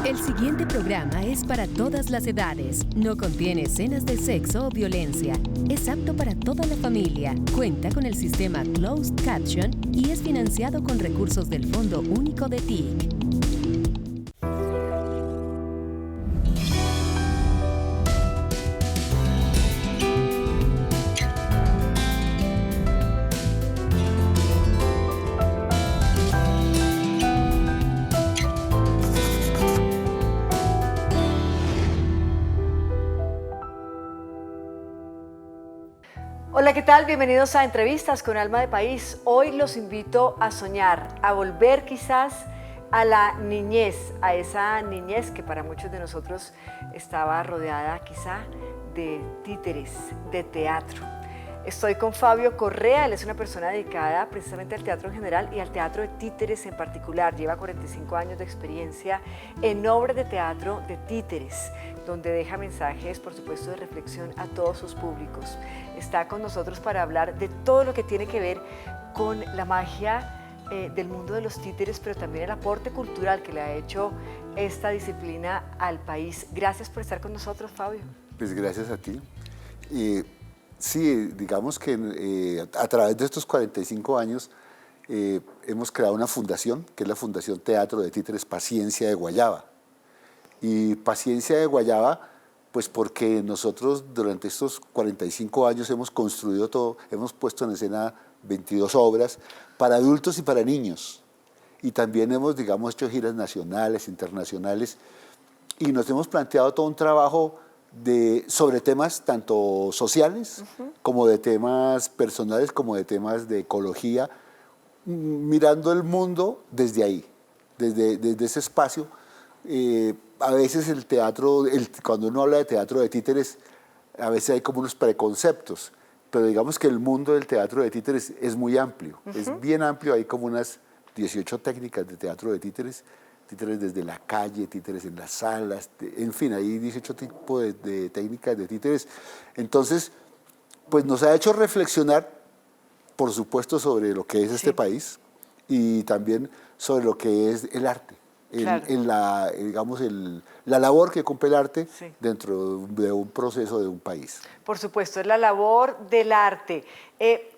El siguiente programa es para todas las edades. No contiene escenas de sexo o violencia. Es apto para toda la familia. Cuenta con el sistema Closed Caption y es financiado con recursos del Fondo Único de TIC. Hola, ¿qué tal? Bienvenidos a Entrevistas con Alma de País. Hoy los invito a soñar, a volver quizás a la niñez, a esa niñez que para muchos de nosotros estaba rodeada quizá de títeres, de teatro. Estoy con Fabio Correa, él es una persona dedicada precisamente al teatro en general y al teatro de títeres en particular. Lleva 45 años de experiencia en obras de teatro de títeres, donde deja mensajes, por supuesto, de reflexión a todos sus públicos. Está con nosotros para hablar de todo lo que tiene que ver con la magia del mundo de los títeres, pero también el aporte cultural que le ha hecho esta disciplina al país. Gracias por estar con nosotros, Fabio. Pues gracias a ti. Sí, digamos que a través de estos 45 años hemos creado una fundación, que es la Fundación Teatro de Títeres Paciencia de Guayaba. Y Paciencia de Guayaba, pues porque nosotros durante estos 45 años hemos construido todo, hemos puesto en escena 22 obras para adultos y para niños. Y también hemos, digamos, hecho giras nacionales, internacionales, y nos hemos planteado todo un trabajo sobre temas tanto sociales como de temas personales, como de temas de ecología, mirando el mundo desde ahí, desde ese espacio. A veces el teatro, cuando uno habla de teatro de títeres, a veces hay como unos preconceptos, pero digamos que el mundo del teatro de títeres es muy amplio, es bien amplio, hay como unas 18 técnicas de teatro de títeres, títeres desde la calle, títeres en las salas, en fin, hay 18 tipos de técnicas de títeres. Entonces, pues nos ha hecho reflexionar, por supuesto, sobre lo que es este país y también sobre lo que es el arte. Claro. La labor que cumple el arte dentro de un proceso de un país. Por supuesto, es la labor del arte.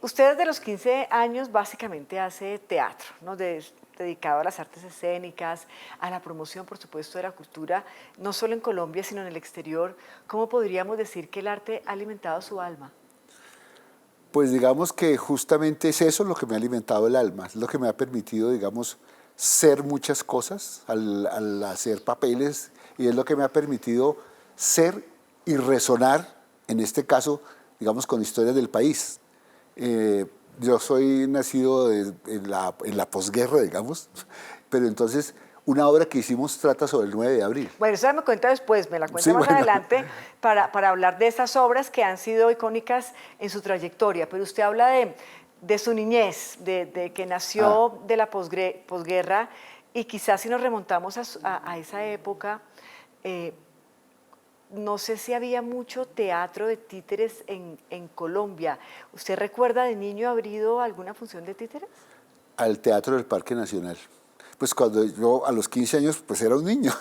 Usted desde los 15 años básicamente hace teatro, ¿no? Dedicado a las artes escénicas, a la promoción, por supuesto, de la cultura, no solo en Colombia, sino en el exterior. ¿Cómo podríamos decir que el arte ha alimentado su alma? Pues digamos que justamente es eso lo que me ha alimentado el alma, es lo que me ha permitido, digamos, ser muchas cosas al hacer papeles, y es lo que me ha permitido ser y resonar, en este caso, digamos, con historias del país. Yo soy nacido en la posguerra, digamos, pero entonces una obra que hicimos trata sobre el 9 de abril. Bueno, eso me cuenta después, me la cuenta más adelante para hablar de esas obras que han sido icónicas en su trayectoria, pero usted habla de su niñez, de que nació de la posguerra, y quizás si nos remontamos a esa época, no sé si había mucho teatro de títeres en Colombia. ¿Usted recuerda de niño haber ido a alguna función de títeres? Al Teatro del Parque Nacional. Pues cuando yo a los 15 años pues era un niño,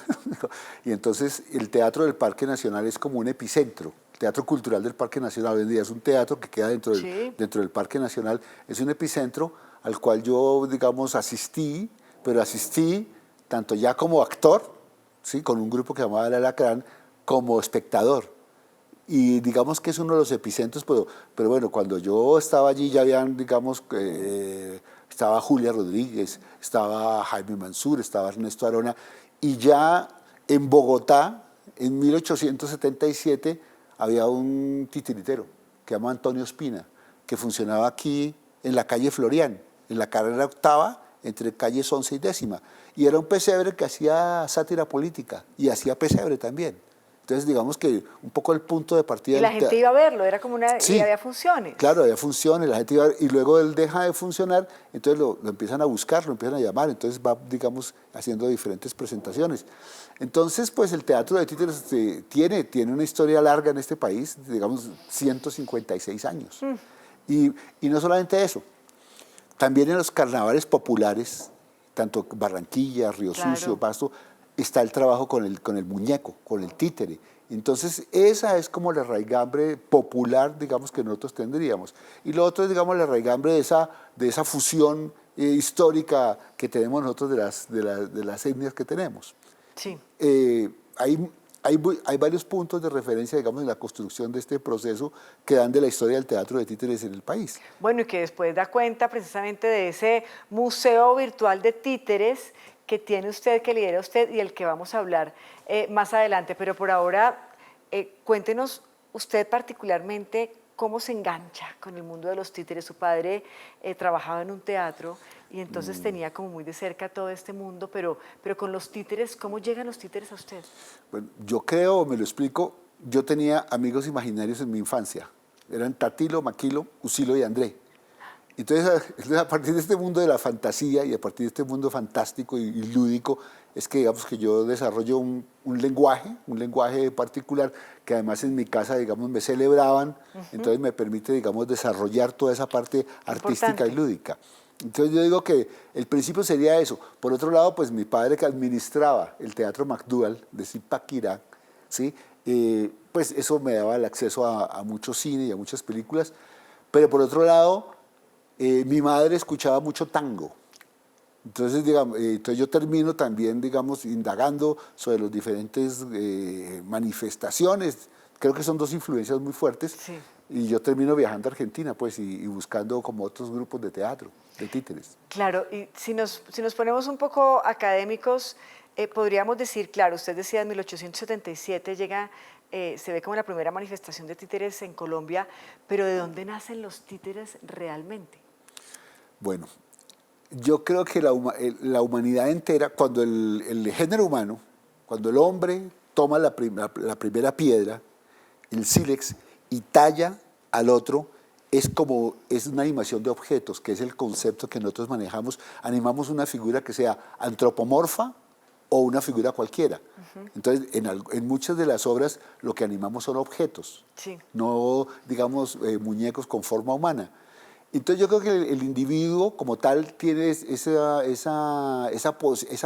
y entonces el Teatro del Parque Nacional es como un epicentro. El Teatro Cultural del Parque Nacional hoy en día es un teatro que queda dentro del Parque Nacional, es un epicentro al cual yo, digamos, asistí, pero asistí tanto ya como actor, ¿sí? Con un grupo que se llamaba El Alacrán, como espectador. Y digamos que es uno de los epicentros, pero bueno, cuando yo estaba allí ya habían, digamos, estaba Julia Rodríguez, estaba Jaime Mansur, estaba Ernesto Arona, y ya en Bogotá, en 1877, había un titiritero que se llama Antonio Espina, que funcionaba aquí en la calle Florián, en la carrera octava, entre calles 11 y 10ª, y era un pesebre que hacía sátira política, y hacía pesebre también. Entonces, digamos que un poco el punto de partida... Y la gente iba a verlo, era como una... Sí, y había funciones. Claro, había funciones, la gente iba a ver, y luego él deja de funcionar, entonces lo empiezan a buscar, lo empiezan a llamar, entonces va, digamos, haciendo diferentes presentaciones. Entonces, pues el teatro de títeres tiene una historia larga en este país, digamos, 156 años. Y no solamente eso, también en los carnavales populares, tanto Barranquilla, Río Sucio, Pasto, está el trabajo con el muñeco, con el títere. Entonces, esa es como la raigambre popular, digamos, que nosotros tendríamos. Y lo otro es, digamos, la raigambre de esa fusión histórica que tenemos nosotros de las etnias que tenemos. Sí. Hay varios puntos de referencia, digamos, en la construcción de este proceso que dan de la historia del teatro de títeres en el país. Bueno, y que después da cuenta precisamente de ese museo virtual de títeres que tiene usted, que lidera usted y el que vamos a hablar más adelante. Pero por ahora, cuéntenos usted particularmente cómo se engancha con el mundo de los títeres. Su padre trabajaba en un teatro y entonces tenía como muy de cerca todo este mundo, pero con los títeres, ¿cómo llegan los títeres a usted? Bueno, yo creo, me lo explico, yo tenía amigos imaginarios en mi infancia. Eran Tatilo, Maquilo, Usilo y André. Entonces, a partir de este mundo de la fantasía y a partir de este mundo fantástico y lúdico, es que digamos que yo desarrollo un lenguaje particular que además en mi casa, digamos, me celebraban, entonces me permite, digamos, desarrollar toda esa parte artística y lúdica. Entonces yo digo que el principio sería eso. Por otro lado, pues mi padre que administraba el Teatro MacDougall de Zipaquirá, ¿sí? Pues eso me daba el acceso a mucho cine y a muchas películas, pero por otro lado, mi madre escuchaba mucho tango. Entonces, digamos, entonces yo termino también, digamos, indagando sobre las diferentes manifestaciones. Creo que son dos influencias muy fuertes. Sí. Y yo termino viajando a Argentina, pues, y buscando como otros grupos de teatro, de títeres. Claro, y si nos ponemos un poco académicos, podríamos decir, claro, usted decía en 1877 llega, se ve como la primera manifestación de títeres en Colombia, pero ¿de dónde nacen los títeres realmente? Bueno, yo creo que la humanidad entera, cuando el género humano, cuando el hombre toma la primera piedra, el sílex, y talla al otro, es una animación de objetos, que es el concepto que nosotros manejamos. Animamos una figura que sea antropomorfa o una figura cualquiera. Entonces, en muchas de las obras lo que animamos son objetos, Sí. no, digamos, muñecos con forma humana. Entonces yo creo que el individuo como tal tiene esa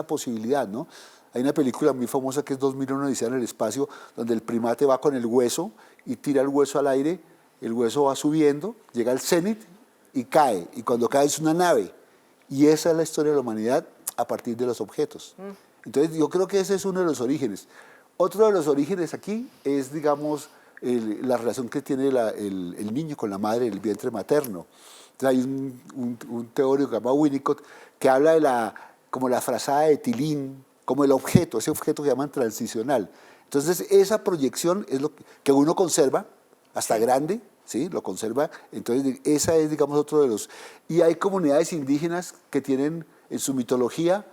posibilidad, ¿no? Hay una película muy famosa que es 2001 Odisea en el espacio, donde el primate va con el hueso y tira el hueso al aire, el hueso va subiendo, llega al cenit y cae, y cuando cae es una nave. Y esa es la historia de la humanidad a partir de los objetos. Entonces yo creo que ese es uno de los orígenes. Otro de los orígenes aquí es, digamos, la relación que tiene el niño con la madre en el vientre materno. Entonces, hay un teórico que se llama Winnicott que habla de como la frazada de Tilín, como el objeto, ese objeto que llaman transicional. Entonces, esa proyección es lo que uno conserva hasta grande, ¿sí? Lo conserva. Entonces, esa es, digamos, otro de los... Y hay comunidades indígenas que tienen en su mitología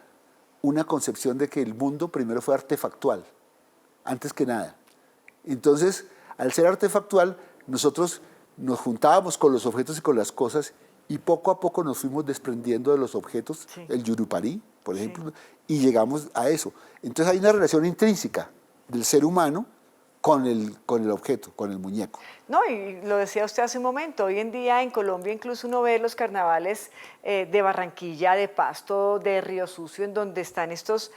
una concepción de que el mundo primero fue artefactual, antes que nada. Entonces, al ser artefactual, nosotros nos juntábamos con los objetos y con las cosas y poco a poco nos fuimos desprendiendo de los objetos, Sí. el Yurupari, por ejemplo, y llegamos a eso. Entonces hay una relación intrínseca del ser humano con el objeto, con el muñeco. No, y lo decía usted hace un momento, hoy en día en Colombia incluso uno ve los carnavales de Barranquilla, de Pasto, de Río Sucio, en donde están estos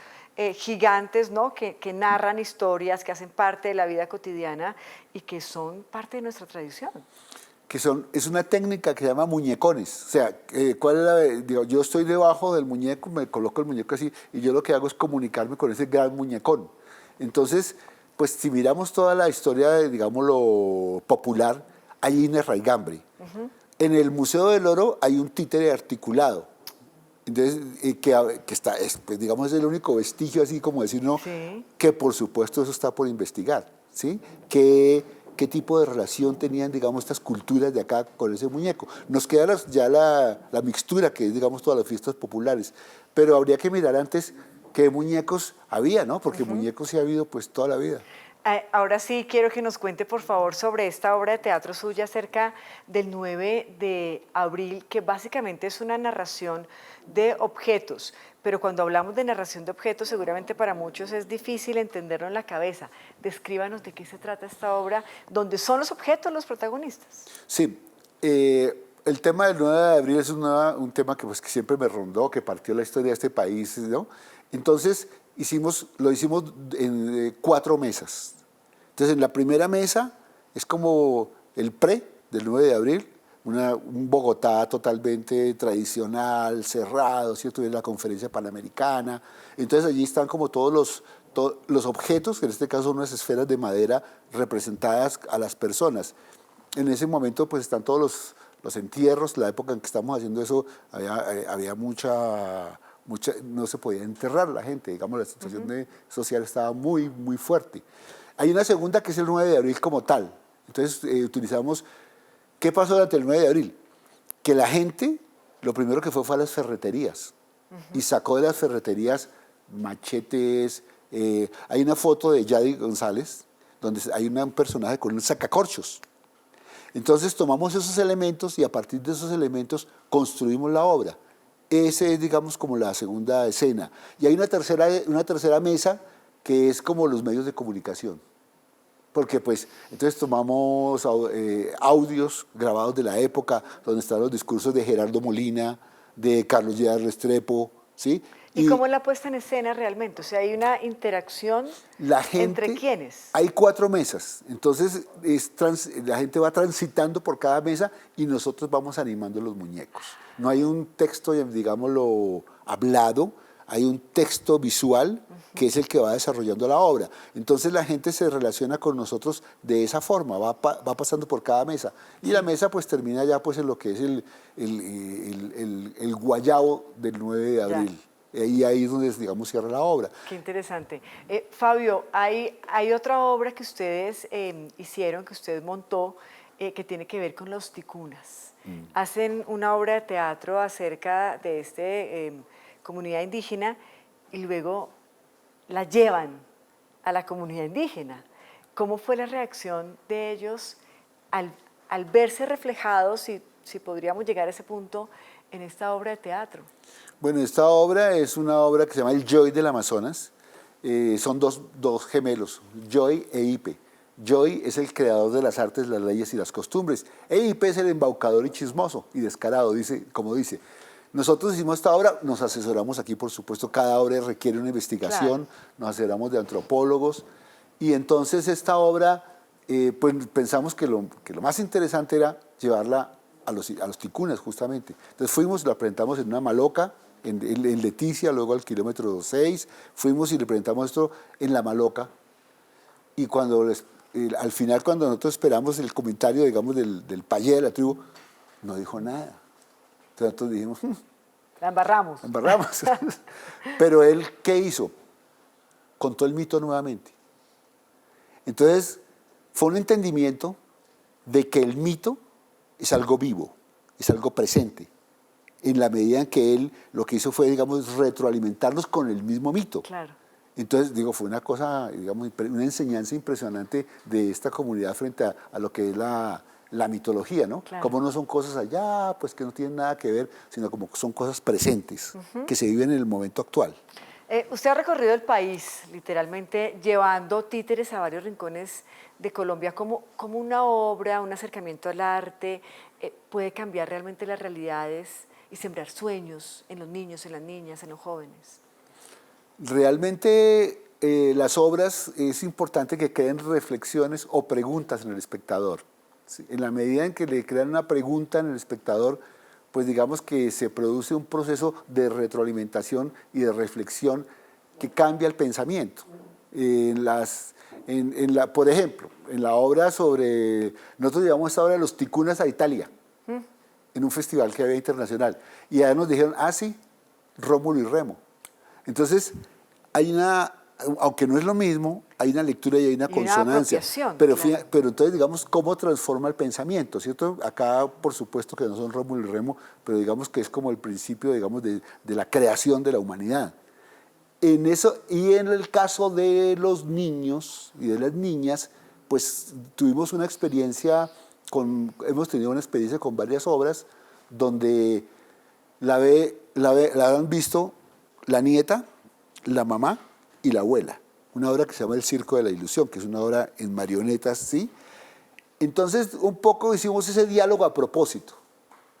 gigantes, ¿no? que narran historias, que hacen parte de la vida cotidiana y que son parte de nuestra tradición. Es una técnica que se llama muñecones. O sea, digo, yo estoy debajo del muñeco, me coloco el muñeco así, y yo lo que hago es comunicarme con ese gran muñecón. Entonces, pues si miramos toda la historia, digamos, lo popular, hay una raigambre. En el Museo del Oro hay un títere articulado. Entonces, que está, pues, digamos, es el único vestigio, así como decir, ¿no? Sí. Que por supuesto eso está por investigar, ¿sí? ¿Qué tipo de relación tenían, digamos, estas culturas de acá con ese muñeco? Nos queda ya la mixtura, que es, digamos, todas las fiestas populares, pero habría que mirar antes qué muñecos había, ¿no? Porque muñecos sí ha habido, pues, toda la vida. Ahora sí quiero que nos cuente, por favor, sobre esta obra de teatro suya acerca del 9 de abril, que básicamente es una narración de objetos. Pero cuando hablamos de narración de objetos, seguramente para muchos es difícil entenderlo en la cabeza. Descríbanos de qué se trata esta obra, donde son los objetos los protagonistas. Sí, el tema del 9 de abril es un tema que, pues, que siempre me rondó, que partió la historia de este país, ¿no? Entonces, lo hicimos en 4 mesas. Entonces, en la primera mesa es como el del 9 de abril, un Bogotá totalmente tradicional, cerrado, ¿cierto? Es la conferencia panamericana. Entonces, allí están como todos los objetos, que en este caso son unas esferas de madera representadas a las personas. En ese momento, pues están todos los entierros. La época en que estamos haciendo eso, había mucha, no se podía enterrar la gente, digamos, la situación social estaba muy, muy fuerte. Hay una segunda que es el 9 de abril como tal. Entonces utilizamos, ¿qué pasó durante el 9 de abril? Que la gente, lo primero que fue a las ferreterías y sacó de las ferreterías machetes. Hay una foto de Yadi González donde hay un personaje con un sacacorchos. Entonces tomamos esos elementos y a partir de esos elementos construimos la obra. Ese es, digamos, como la segunda escena. Y hay una tercera mesa que es como los medios de comunicación. Porque pues, entonces tomamos audios grabados de la época, donde están los discursos de Gerardo Molina, de Carlos Lleras Restrepo, ¿sí? ¿Y cómo es la puesta en escena realmente? O sea, ¿hay una interacción entre quiénes? Hay 4 mesas, entonces la gente va transitando por cada mesa y nosotros vamos animando los muñecos. No hay un texto, digámoslo, hablado, hay un texto visual que es el que va desarrollando la obra. Entonces la gente se relaciona con nosotros de esa forma, va pasando por cada mesa. Y la mesa pues termina ya pues en lo que es el guayabo del 9 de abril. Ya. Y ahí es donde, digamos, cierra la obra. Qué interesante. Fabio, hay otra obra que ustedes hicieron, que usted montó, que tiene que ver con los ticunas. Hacen una obra de teatro acerca de esta comunidad indígena y luego la llevan a la comunidad indígena. ¿Cómo fue la reacción de ellos al verse reflejados, si podríamos llegar a ese punto, en esta obra de teatro? Bueno, esta obra es una obra que se llama El Joy del Amazonas. Son dos gemelos, Joy e Ipe. Joy es el creador de las artes, las leyes y las costumbres. E Ipe es el embaucador y chismoso y descarado, como dice. Nosotros hicimos esta obra, nos asesoramos aquí, por supuesto, cada obra requiere una investigación, claro. Nos asesoramos de antropólogos. Y entonces esta obra, pues pensamos que lo más interesante era llevarla a los ticunas, justamente. Entonces fuimos, la presentamos en una maloca, en Leticia, luego al kilómetro 6, fuimos y le presentamos esto en la maloca. Y al final, cuando nosotros esperamos el comentario, digamos, del payé de la tribu, no dijo nada. Entonces nosotros dijimos, la embarramos. La embarramos. Pero él, ¿qué hizo? Contó el mito nuevamente. Entonces, fue un entendimiento de que el mito es algo vivo, es algo presente, en la medida en que él lo que hizo fue, digamos, retroalimentarnos con el mismo mito. Claro. Entonces, fue una cosa, digamos, una enseñanza impresionante de esta comunidad frente a lo que es la mitología, ¿no? Claro. Como no son cosas allá, pues que no tienen nada que ver, sino como son cosas presentes, que se viven en el momento actual. Usted ha recorrido el país, literalmente, llevando títeres a varios rincones de Colombia. ¿Cómo una obra, un acercamiento al arte, puede cambiar realmente las realidades y sembrar sueños en los niños, en las niñas, en los jóvenes? Realmente las obras es importante que creen reflexiones o preguntas en el espectador. ¿Sí? En la medida en que le crean una pregunta en el espectador, pues digamos que se produce un proceso de retroalimentación y de reflexión que cambia el pensamiento. Por ejemplo, en la obra nosotros llevamos esta obra de los ticunas a Italia, en un festival que había internacional, y allá nos dijeron, sí, Rómulo y Remo. Entonces, aunque no es lo mismo, hay una lectura y hay una consonancia. Pero entonces, digamos, ¿cómo transforma el pensamiento? ¿Cierto? Acá, por supuesto, que no son Rómulo y Remo, pero digamos que es como el principio, digamos, de la creación de la humanidad. En eso, y en el caso de los niños y de las niñas, pues tuvimos una experiencia, hemos tenido una experiencia con varias obras donde la han visto la nieta, la mamá y la abuela. Una obra que se llama El Circo de la Ilusión, que es una obra en marionetas, ¿sí? Entonces, un poco hicimos ese diálogo a propósito,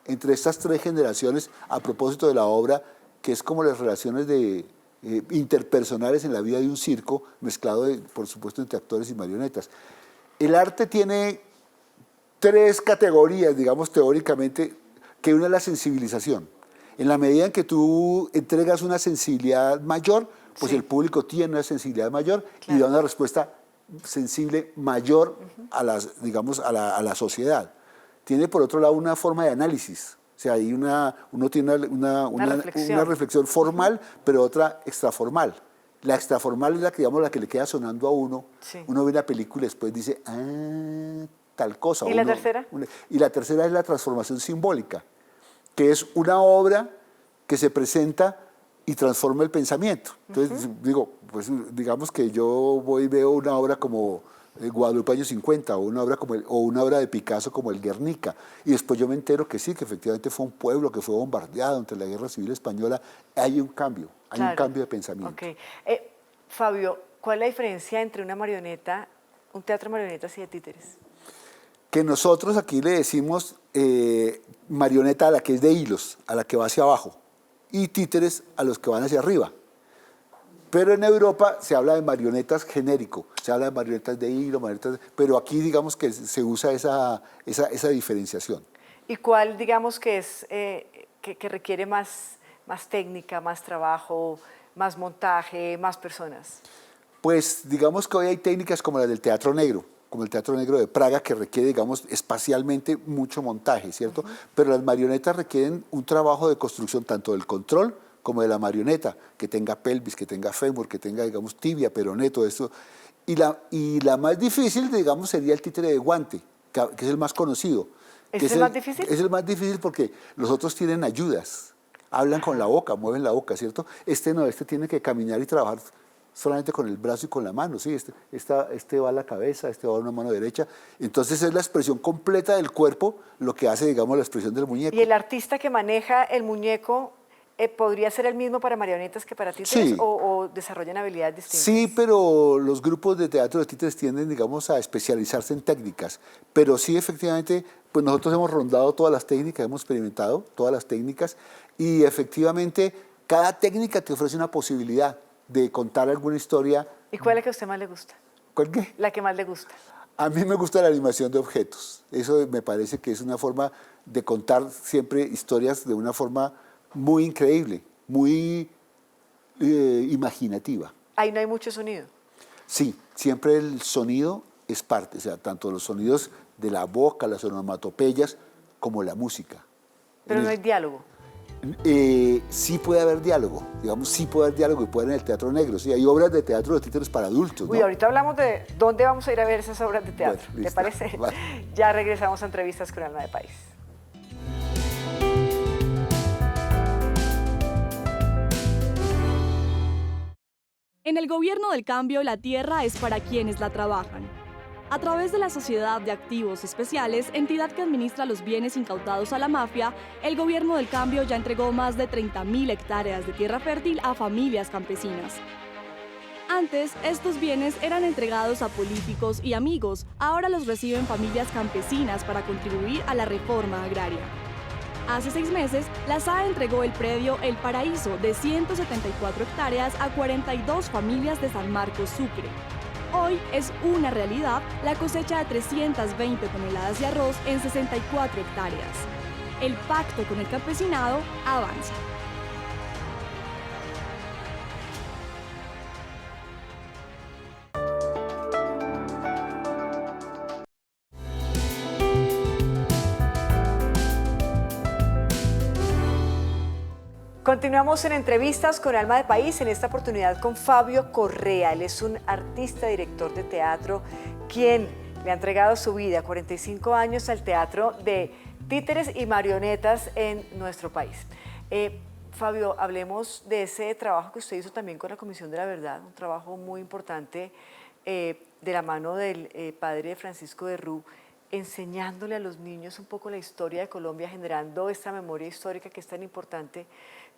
entre estas 3 generaciones, a propósito de la obra, que es como las relaciones de interpersonales en la vida de un circo, mezclado, por supuesto, entre actores y marionetas. El arte tiene tres categorías, digamos, teóricamente, que una es la sensibilización. En la medida en que tú entregas una sensibilidad mayor, pues el público tiene una sensibilidad mayor y da una respuesta sensible mayor a las, digamos, a la sociedad. Tiene, por otro lado, una forma de análisis. O sea, hay uno tiene una reflexión formal, pero otra extraformal. La extraformal es la que, digamos, la que le queda sonando a uno. Sí. Uno ve la película y después dice, ah, tal cosa. ¿Y la tercera? Y la tercera es la transformación simbólica, que es una obra que se presenta y transforma el pensamiento. Entonces, digo, pues digamos que yo voy y veo una obra como Guadalupe años 50 o una obra de Picasso como el Guernica, y después yo me entero que sí, que efectivamente fue un pueblo que fue bombardeado ante la Guerra Civil Española. Hay un cambio, hay un cambio de pensamiento. Okay. Fabio, ¿cuál es la diferencia entre una marioneta, un teatro de marionetas y de títeres? Que nosotros aquí le decimos marioneta a la que es de hilos, a la que va hacia abajo, y títeres a los que van hacia arriba. Pero en Europa se habla de marionetas genérico, se habla de marionetas de hilo, pero aquí digamos que se usa esa diferenciación. ¿Y cuál digamos que es que requiere más técnica, más trabajo, más montaje, más personas? Pues digamos que hoy hay técnicas como la del teatro negro, como el Teatro Negro de Praga, que requiere, digamos, espacialmente mucho montaje, ¿cierto? Pero las marionetas requieren un trabajo de construcción tanto del control como de la marioneta, que tenga pelvis, que tenga fémur, que tenga, digamos, tibia, peroné, todo eso. Y la más difícil, digamos, sería el títere de guante, que es el más conocido. ¿Es el más difícil? Es el más difícil porque los otros tienen ayudas, hablan con la boca, mueven la boca, ¿cierto? Este no, este tiene que caminar y trabajar solamente con el brazo y con la mano, ¿sí? Este va a la cabeza, este va a una mano derecha. Entonces es la expresión completa del cuerpo lo que hace, digamos, la expresión del muñeco. ¿Y el artista que maneja el muñeco podría ser el mismo para marionetas que para títeres? Sí. ¿O desarrollan habilidades distintas? Sí, pero los grupos de teatro de títeres tienden, digamos, a especializarse en técnicas. Pero sí, efectivamente, pues nosotros hemos rondado todas las técnicas, hemos experimentado todas las técnicas y efectivamente cada técnica te ofrece una posibilidad de contar alguna historia. ¿Y cuál es la que a usted más le gusta? ¿Cuál qué? La que más le gusta. A mí me gusta la animación de objetos. Eso me parece que es una forma de contar siempre historias de una forma muy increíble, muy imaginativa. Ahí no hay mucho sonido. Sí, siempre el sonido es parte, o sea, tanto los sonidos de la boca, las onomatopeyas, como la música. Pero no hay diálogo. Sí puede haber diálogo, digamos, sí puede haber diálogo y puede haber en el teatro negro. Sí, hay obras de teatro de títeres para adultos, ¿no? Uy, ahorita hablamos de dónde vamos a ir a ver esas obras de teatro. Bueno, ¿Te parece? Vale. Ya regresamos a Entrevistas con Alma de País. En el gobierno del cambio, la tierra es para quienes la trabajan. A través de la Sociedad de Activos Especiales, entidad que administra los bienes incautados a la mafia, el gobierno del cambio ya entregó más de 30.000 hectáreas de tierra fértil a familias campesinas. Antes, estos bienes eran entregados a políticos y amigos, ahora los reciben familias campesinas para contribuir a la reforma agraria. Hace 6 meses, la SAE entregó el predio El Paraíso de 174 hectáreas a 42 familias de San Marcos, Sucre. Hoy es una realidad la cosecha de 320 toneladas de arroz en 64 hectáreas. El pacto con el campesinado avanza. Continuamos en Entrevistas con Alma de País, en esta oportunidad con Fabio Correa. Él es un artista, director de teatro, quien le ha entregado su vida, 45 años, al teatro de títeres y marionetas en nuestro país. Fabio, hablemos de ese trabajo que usted hizo también con la Comisión de la Verdad, un trabajo muy importante de la mano del padre Francisco de Rú, enseñándole a los niños un poco la historia de Colombia, generando esta memoria histórica que es tan importante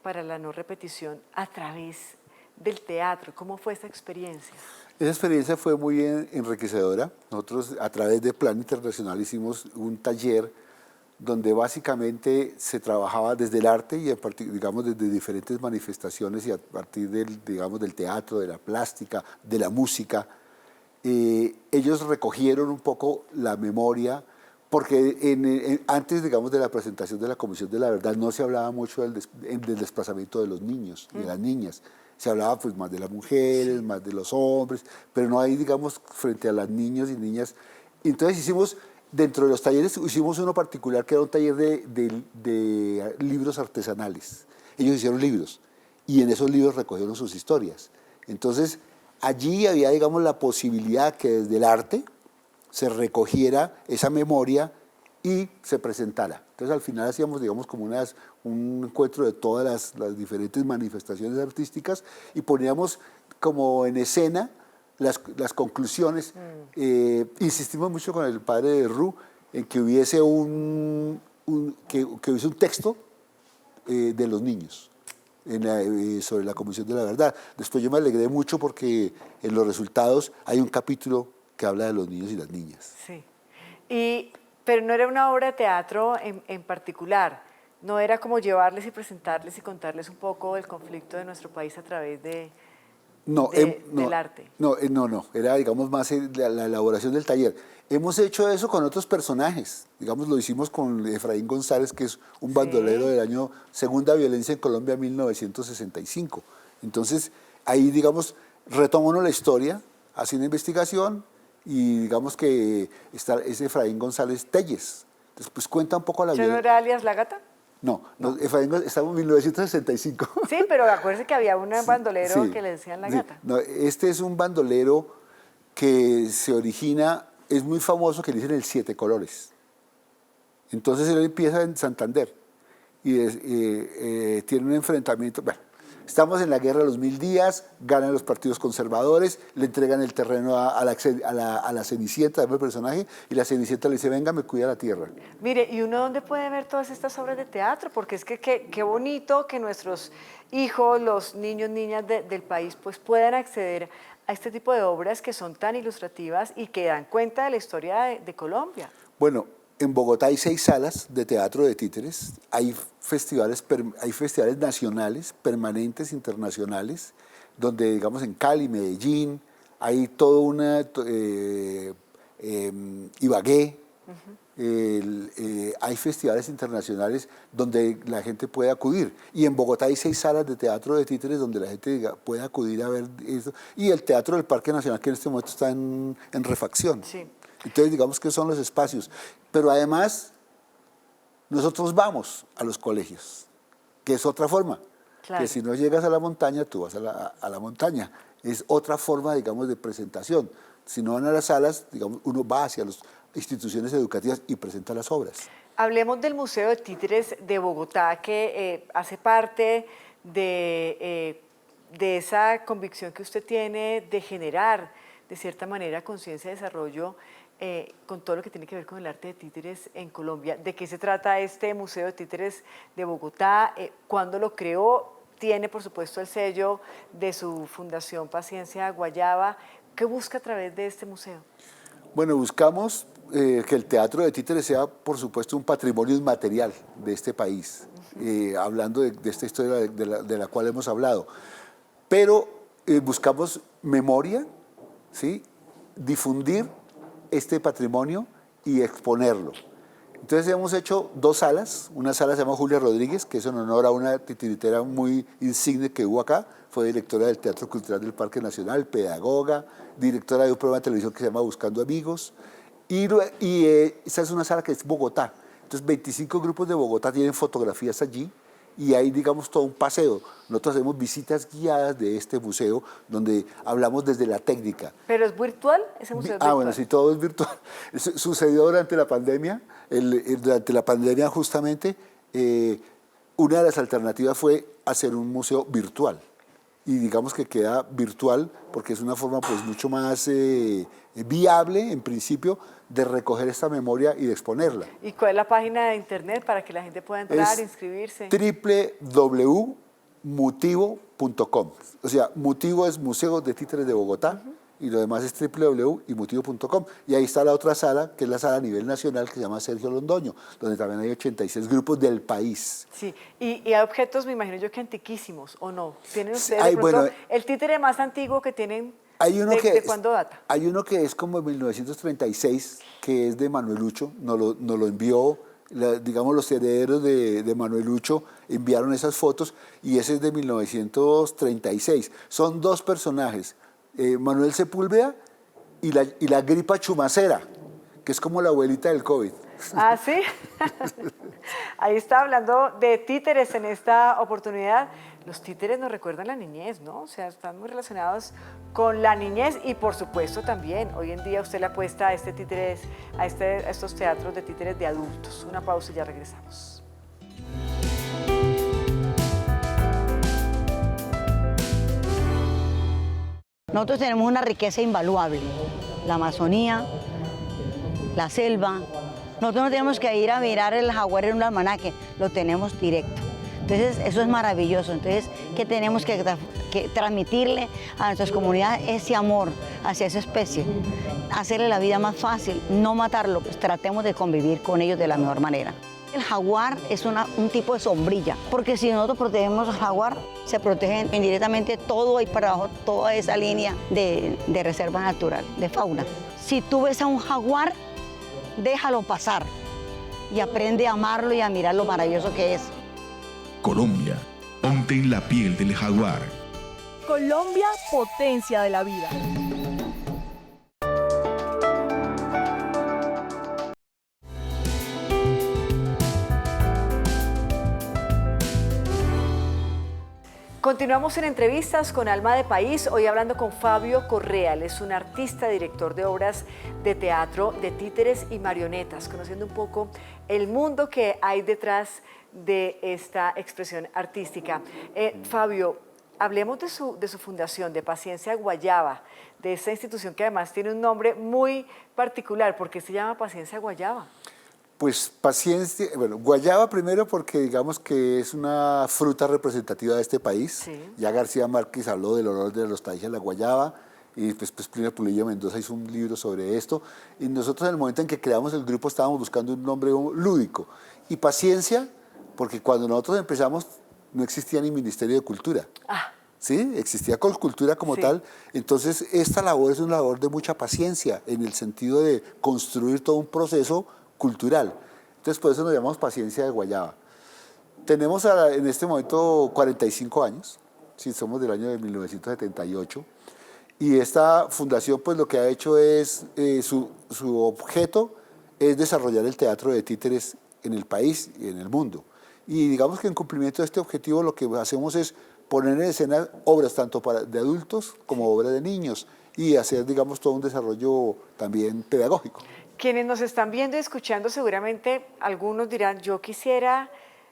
para la no repetición a través del teatro. ¿Cómo fue esta experiencia? Esa experiencia fue muy enriquecedora. Nosotros a través de Plan Internacional hicimos un taller donde básicamente se trabajaba desde el arte y digamos desde diferentes manifestaciones y a partir digamos, del teatro, de la plástica, de la música. Ellos recogieron un poco la memoria, porque antes, digamos, de la presentación de la Comisión de la Verdad no se hablaba mucho del desplazamiento de los niños y de las niñas. Se hablaba pues más de las mujeres, más de los hombres, pero no hay, digamos, frente a las niños y niñas. Entonces hicimos, dentro de los talleres, hicimos uno particular que era un taller de libros artesanales. Ellos hicieron libros y en esos libros recogieron sus historias. Entonces allí había, digamos, la posibilidad que desde el arte se recogiera esa memoria y se presentara. Entonces al final hacíamos, digamos, como un encuentro de todas las diferentes manifestaciones artísticas y poníamos como en escena las conclusiones. Insistimos mucho con el padre de Ru en que hubiese que hubiese un texto de los niños sobre la Comisión de la Verdad. Después yo me alegré mucho porque en los resultados hay un capítulo que habla de los niños y las niñas. Sí. Pero no era una obra de teatro en particular, no era como llevarles y presentarles y contarles un poco del conflicto de nuestro país a través del arte. No, era, digamos, más la elaboración del taller. Hemos hecho eso con otros personajes, digamos, lo hicimos con Efraín González, que es un bandolero del año Segunda Violencia en Colombia, 1965. Entonces, ahí, digamos, retoma uno la historia, hace una investigación, y digamos que es Efraín González Telles. Entonces, pues cuenta un poco la vida. ¿No era alias La Gata? No, Efraín González, estamos en 1965. Sí, pero acuérdense que había un bandolero que le decían La Gata. No, este es un bandolero que se origina, es muy famoso, que le dicen el Siete Colores. Entonces él empieza en Santander y tiene un enfrentamiento. Bueno, estamos en la guerra de los 1000 días, ganan los partidos conservadores, le entregan el terreno a la Cenicienta, el personaje, y la Cenicienta le dice, venga, me cuida la tierra. Mire, ¿y uno dónde puede ver todas estas obras de teatro? Porque es que qué bonito que nuestros hijos, los niños, niñas del país, pues puedan acceder a este tipo de obras que son tan ilustrativas y que dan cuenta de la historia de Colombia. Bueno, en Bogotá hay 6 salas de teatro de títeres, hay festivales nacionales, permanentes, internacionales, donde, digamos, en Cali, Medellín, hay toda una, Ibagué, hay festivales internacionales donde la gente puede acudir. Y en Bogotá hay 6 salas de teatro de títeres donde la gente puede acudir a ver eso. Y el Teatro del Parque Nacional, que en este momento está en refacción. Sí. Entonces, digamos que son los espacios. Pero además, nosotros vamos a los colegios, que es otra forma. Claro. Que si no llegas a la montaña, tú vas a la montaña. Es otra forma, digamos, de presentación. Si no van a las salas, digamos, uno va hacia las instituciones educativas y presenta las obras. Hablemos del Museo de Títeres de Bogotá, que hace parte de esa convicción que usted tiene de generar, de cierta manera, conciencia de desarrollo con todo lo que tiene que ver con el arte de títeres en Colombia. ¿De qué se trata este Museo de Títeres de Bogotá? ¿Cuándo lo creó? Tiene, por supuesto, el sello de su fundación Paciencia Guayaba. ¿Qué busca a través de este museo? Bueno, buscamos que el teatro de títeres sea, por supuesto, un patrimonio inmaterial de este país, hablando de esta historia de la cual hemos hablado. Pero buscamos memoria, ¿sí? Difundir este patrimonio y exponerlo. Entonces hemos hecho 2 salas, una sala se llama Julia Rodríguez, que es en honor a una titiritera muy insigne que hubo acá, fue directora del Teatro Cultural del Parque Nacional, pedagoga, directora de un programa de televisión que se llama Buscando Amigos, y esa es una sala que es Bogotá. Entonces 25 grupos de Bogotá tienen fotografías allí, y hay, digamos, todo un paseo. Nosotros hacemos visitas guiadas de este museo donde hablamos desde la técnica. ¿Pero es virtual? ¿Ese museo es virtual? Bueno, sí, todo es virtual. Sucedió durante la pandemia. Durante la pandemia, justamente, una de las alternativas fue hacer un museo virtual. Y digamos que queda virtual porque es una forma pues mucho más viable, en principio, de recoger esta memoria y de exponerla. ¿Y cuál es la página de internet para que la gente pueda entrar, inscribirse? www.mutivo.com. O sea, Mutivo es Museo de Títeres de Bogotá, y lo demás es www.imotivo.com. Y ahí está la otra sala, que es la sala a nivel nacional, que se llama Sergio Londoño, donde también hay 86 grupos del país. Sí, y hay objetos, me imagino yo que antiquísimos, ¿o no? ¿Tienen ustedes Ay, de pronto bueno, el títere más antiguo que tienen? Hay uno ¿De cuándo data? Hay uno que es como de 1936, que es de Manuelucho, nos lo envió, digamos, los herederos de Manuelucho enviaron esas fotos, y ese es de 1936. Son dos personajes, Manuel Sepúlveda y la gripa chumacera, que es como la abuelita del COVID. Ah, sí. Ahí está hablando de títeres en esta oportunidad. Los títeres nos recuerdan la niñez, ¿no? O sea, están muy relacionados con la niñez y, por supuesto, también hoy en día usted le apuesta a estos teatros de títeres de adultos. Una pausa y ya regresamos. Nosotros tenemos una riqueza invaluable, la Amazonía, la selva. Nosotros no tenemos que ir a mirar el jaguar en un almanaque, lo tenemos directo. Entonces, eso es maravilloso. Entonces, ¿qué tenemos que transmitirle a nuestras comunidades? Ese amor hacia esa especie, hacerle la vida más fácil, no matarlo, pues tratemos de convivir con ellos de la mejor manera. El jaguar es un tipo de sombrilla, porque si nosotros protegemos al jaguar, se protegen indirectamente todo ahí para abajo, toda esa línea de reserva natural, de fauna. Si tú ves a un jaguar, déjalo pasar y aprende a amarlo y a mirar lo maravilloso que es. Colombia, ponte en la piel del jaguar. Colombia, potencia de la vida. Continuamos en entrevistas con Alma de País, hoy hablando con Fabio Correa. Él es un artista, director de obras de teatro, de títeres y marionetas, conociendo un poco el mundo que hay detrás de esta expresión artística. Fabio, hablemos de su fundación, de Paciencia Guayaba, de esta institución que además tiene un nombre muy particular. ¿Por qué se llama Paciencia Guayaba? Pues paciencia, bueno, guayaba primero porque digamos que es una fruta representativa de este país. Sí. Ya García Márquez habló del olor de la nostalgia de la guayaba, y pues Plinio Pulillo Mendoza hizo un libro sobre esto. Y nosotros en el momento en que creamos el grupo estábamos buscando un nombre lúdico. Y paciencia, porque cuando nosotros empezamos no existía ni Ministerio de Cultura. Ah. ¿Sí? Existía Colcultura como tal. Entonces esta labor es una labor de mucha paciencia en el sentido de construir todo un proceso cultural. Entonces, por eso nos llamamos Paciencia de Guayaba. Tenemos en este momento 45 años, sí, somos del año de 1978, y esta fundación pues lo que ha hecho es, su objeto es desarrollar el teatro de títeres en el país y en el mundo. Y digamos que en cumplimiento de este objetivo lo que hacemos es poner en escena obras tanto de adultos como obras de niños y hacer, digamos, todo un desarrollo también pedagógico. Quienes nos están viendo y escuchando, seguramente algunos dirán, yo quisiera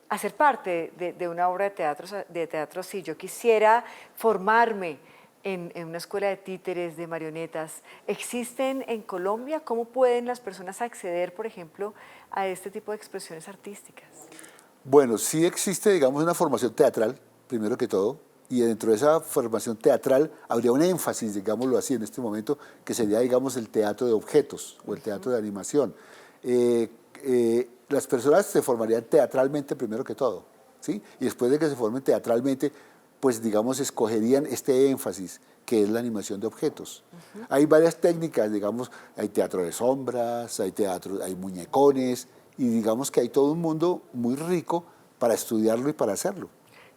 hacer parte de una obra de teatro así, yo quisiera formarme en una escuela de títeres, de marionetas. ¿Existen en Colombia? ¿Cómo pueden las personas acceder, por ejemplo, a este tipo de expresiones artísticas? Bueno, sí existe, digamos, una formación teatral, primero que todo, y dentro de esa formación teatral habría un énfasis, digámoslo así, en este momento, que sería, digamos, el teatro de objetos o el teatro de animación. Las personas se formarían teatralmente primero que todo, ¿sí? Y después de que se formen teatralmente, pues, digamos, escogerían este énfasis, que es la animación de objetos. Hay varias técnicas, digamos, hay teatro de sombras, hay muñecones, y digamos que hay todo un mundo muy rico para estudiarlo y para hacerlo.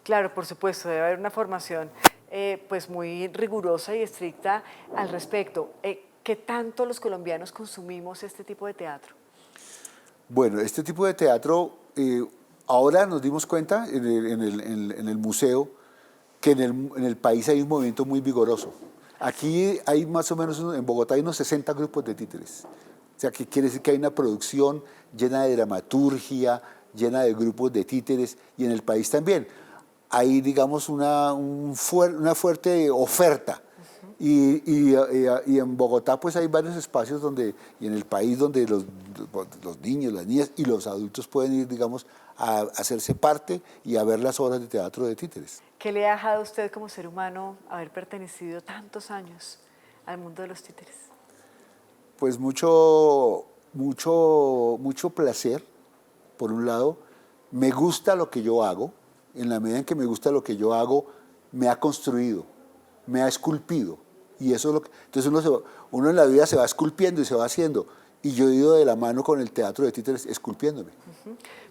Claro, por supuesto, debe haber una formación pues muy rigurosa y estricta al respecto. ¿Qué tanto los colombianos consumimos este tipo de teatro? Bueno, este tipo de teatro, ahora nos dimos cuenta en el museo que en el país hay un movimiento muy vigoroso. Aquí hay más o menos, en Bogotá hay unos 60 grupos de títeres. O sea, que quiere decir que hay una producción llena de dramaturgia, llena de grupos de títeres, y en el país también. Hay, digamos, una fuerte oferta. Y en Bogotá pues hay varios espacios y en el país donde los niños, las niñas y los adultos pueden ir, digamos, a hacerse parte y a ver las obras de teatro de títeres. ¿Qué le ha dejado a usted como ser humano haber pertenecido tantos años al mundo de los títeres? Pues mucho placer, por un lado. Me gusta lo que yo hago. En la medida en que me gusta lo que yo hago, me ha construido, me ha esculpido. Y eso es lo que... Entonces uno en la vida se va esculpiendo y se va haciendo. Y yo he ido de la mano con el teatro de títeres esculpiéndome.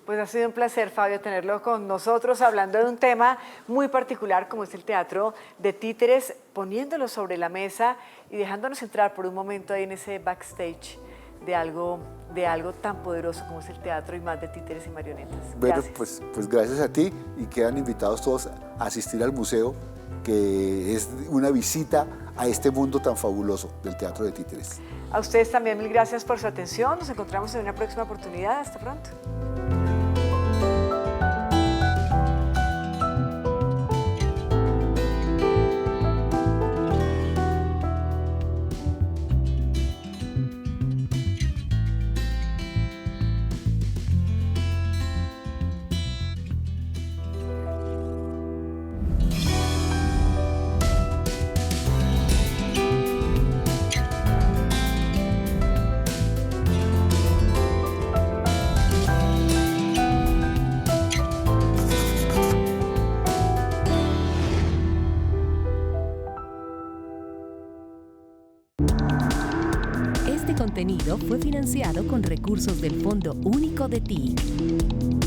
Pues ha sido un placer, Fabio, tenerlo con nosotros hablando de un tema muy particular como es el teatro de títeres, poniéndolo sobre la mesa y dejándonos entrar por un momento ahí en ese backstage de algo tan poderoso como es el teatro y más de títeres y marionetas. Bueno, Gracias. pues gracias a ti y quedan invitados todos a asistir al museo, que es una visita a este mundo tan fabuloso del teatro de títeres. A ustedes también mil gracias por su atención. Nos encontramos en una próxima oportunidad. Hasta pronto. Este contenido fue financiado con recursos del Fondo Único de TIC.